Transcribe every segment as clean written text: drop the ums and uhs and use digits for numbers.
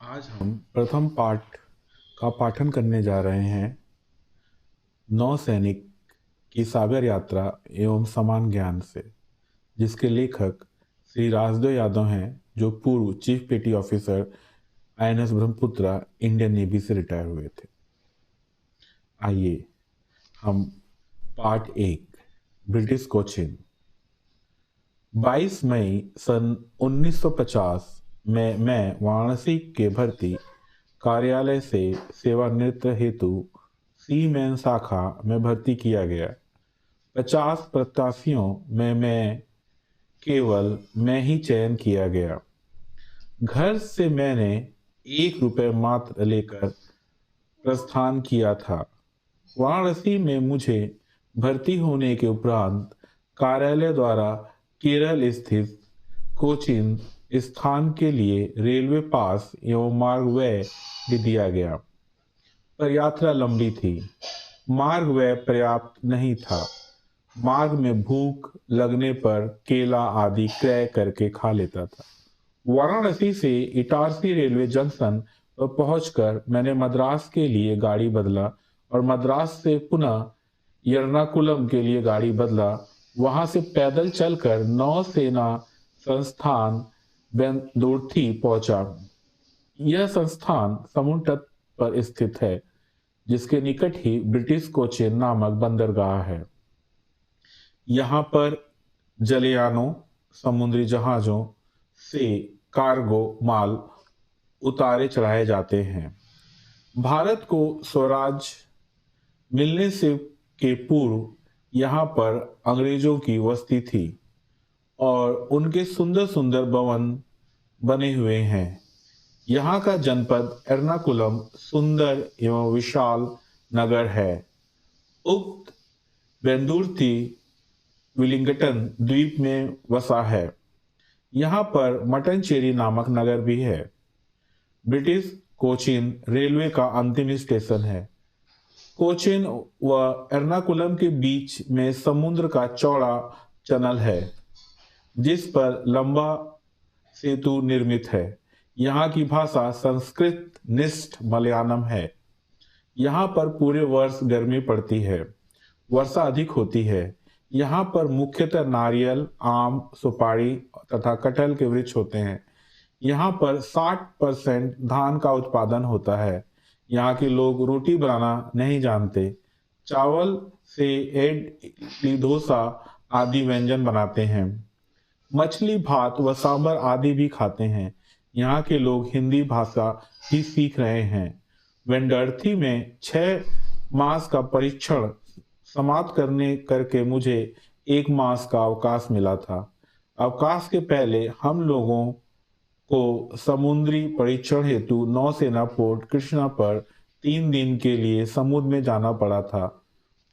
आज हम प्रथम पाठ का पाठन करने जा रहे हैं। नौसैनिक की सागर यात्रा एवं समान ज्ञान से, जिसके लेखक श्री राजदेव यादव हैं, जो पूर्व चीफ पेटी officer INS Brahmaputra Indian navy से रिटायर हुए थे। आइए हम पार्ट एक, ब्रिटिश कोचिन। 22 मई सन 1950 में मैं वाराणसी के भर्ती कार्यालय से सेवानिवृत्त हेतु सीमेन शाखा में भर्ती किया गया। 50 प्रत्याशियों में केवल मैं ही चयन किया गया। घर से मैंने 1 रुपये मात्र लेकर प्रस्थान किया था। वाराणसी में मुझे भर्ती होने के उपरांत कार्यालय द्वारा केरल स्थित कोचीन स्थान के लिए रेलवे पास एवं मार्ग व्यय भी दिया गया, पर यात्रा लंबी थी। मार्ग व्यय पर्याप्त नहीं था। मार्ग में भूख लगने पर केला आदि क्रय करके खा लेता था। वाराणसी से इटारसी रेलवे जंक्शन पर पहुंचकर मैंने मद्रास के लिए गाड़ी बदला और मद्रास से पुनः एर्नाकुलम के लिए गाड़ी बदला। वहां से पैदल चलकर नौसेना संस्थान बेंदुर्थी पहुंचा। यह संस्थान समुद्र तट पर स्थित है, जिसके निकट ही ब्रिटिश कोचीन नामक बंदरगाह है। यहाँ पर जलयानों, समुद्री जहाजों से कार्गो माल उतारे चढ़ाए जाते हैं। भारत को स्वराज मिलने से के पूर्व यहाँ पर अंग्रेजों की बस्ती थी और उनके सुंदर सुंदर भवन बने हुए हैं। यहाँ का जनपद एर्नाकुलम सुंदर एवं विशाल नगर है। उक्त बेंदुर्थी विलिंगटन द्वीप में वसा है। यहाँ पर मटनचेरी नामक नगर भी है। ब्रिटिश कोचीन रेलवे का अंतिम स्टेशन है। कोचीन व एर्नाकुलम के बीच में समुद्र का चौड़ा चैनल है, जिस पर लंबा सेतु निर्मित है। यहाँ की भाषा संस्कृत निष्ठ मलयालम है। यहाँ पर पूरे वर्ष गर्मी पड़ती है, वर्षा अधिक होती है। यहाँ पर मुख्यतः नारियल, आम, सुपारी तथा कटहल के वृक्ष होते हैं। यहाँ पर 60% धान का उत्पादन होता है। यहाँ के लोग रोटी बनाना नहीं जानते। चावल से इडली, डोसा आदि व्यंजन बनाते हैं। मछली, भात व सांभर आदि भी खाते हैं। यहाँ के लोग हिंदी भाषा भी सीख रहे हैं। वेंडर्थी में 6 मास का परीक्षण समाप्त करके मुझे 1 मास का अवकाश मिला था। अवकाश के पहले हम लोगों को समुद्री परीक्षण हेतु नौसेना पोर्ट कृष्णा पर 3 दिन के लिए समुद्र में जाना पड़ा था।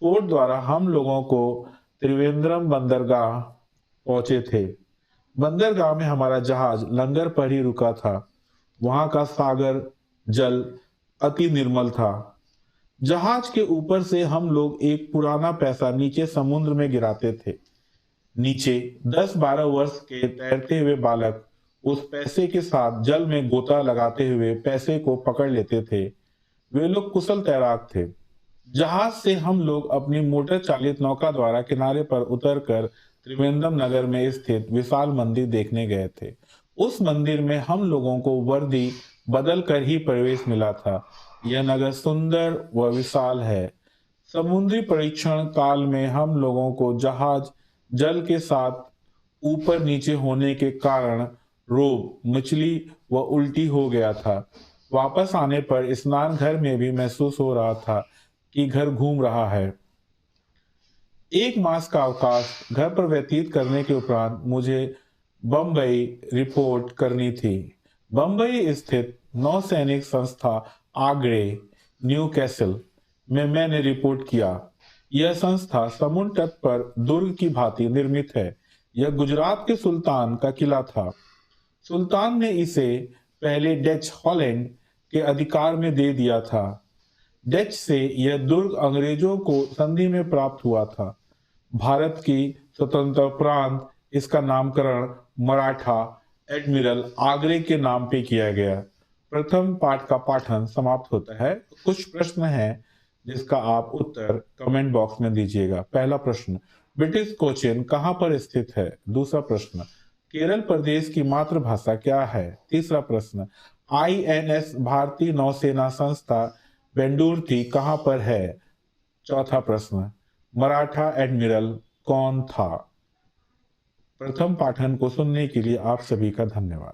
पोर्ट द्वारा हम लोगों को त्रिवेंद्रम बंदरगाह पहुंचे थे। बंदरगाह में हमारा जहाज लंगर पर ही रुका था। वहां का सागर जल अति निर्मल था। जहाज के ऊपर से हम लोग एक पुराना पैसा नीचे समुद्र में गिराते थे। नीचे 10-12 वर्ष के तैरते हुए बालक उस पैसे के साथ जल में गोता लगाते हुए पैसे को पकड़ लेते थे। वे लोग कुशल तैराक थे। जहाज से हम लोग अपनी मोटर चालित नौका द्वारा किनारे पर उतरकर त्रिवेंद्रम नगर में स्थित विशाल मंदिर देखने गए थे। उस मंदिर में हम लोगों को वर्दी बदल कर ही प्रवेश मिला था। यह नगर सुंदर व विशाल है। समुद्री परीक्षण काल में हम लोगों को जहाज जल के साथ ऊपर नीचे होने के कारण रोग, मछली व उल्टी हो गया था। वापस आने पर स्नान घर में भी महसूस हो रहा था कि घर घूम रहा है। 1 मास का अवकाश घर पर व्यतीत करने के उपरांत मुझे बम्बई रिपोर्ट करनी थी। बम्बई स्थित नौसैनिक संस्था आगरे, न्यू कैसल में मैंने रिपोर्ट किया। यह संस्था समुद्र तट पर दुर्ग की भांति निर्मित है। यह गुजरात के सुल्तान का किला था। सुल्तान ने इसे पहले डच हॉलैंड के अधिकार में दे दिया था। डच से यह दुर्ग अंग्रेजों को संधि में प्राप्त हुआ था। भारत की स्वतंत्र प्रांत इसका नामकरण मराठा एडमिरल आगरे के नाम पे किया गया। प्रथम पाठ का पाठन समाप्त होता है। कुछ प्रश्न हैं जिसका आप उत्तर कमेंट बॉक्स में दीजिएगा। पहला प्रश्न, ब्रिटिश कोचीन कहाँ पर स्थित है? दूसरा प्रश्न, केरल प्रदेश की मातृभाषा क्या है? तीसरा प्रश्न, आईएनएस भारतीय नौसेना संस्था बेंडुर्ती कहाँ पर है? चौथा प्रश्न, मराठा एडमिरल कौन था? प्रथम पाठन को सुनने के लिए आप सभी का धन्यवाद।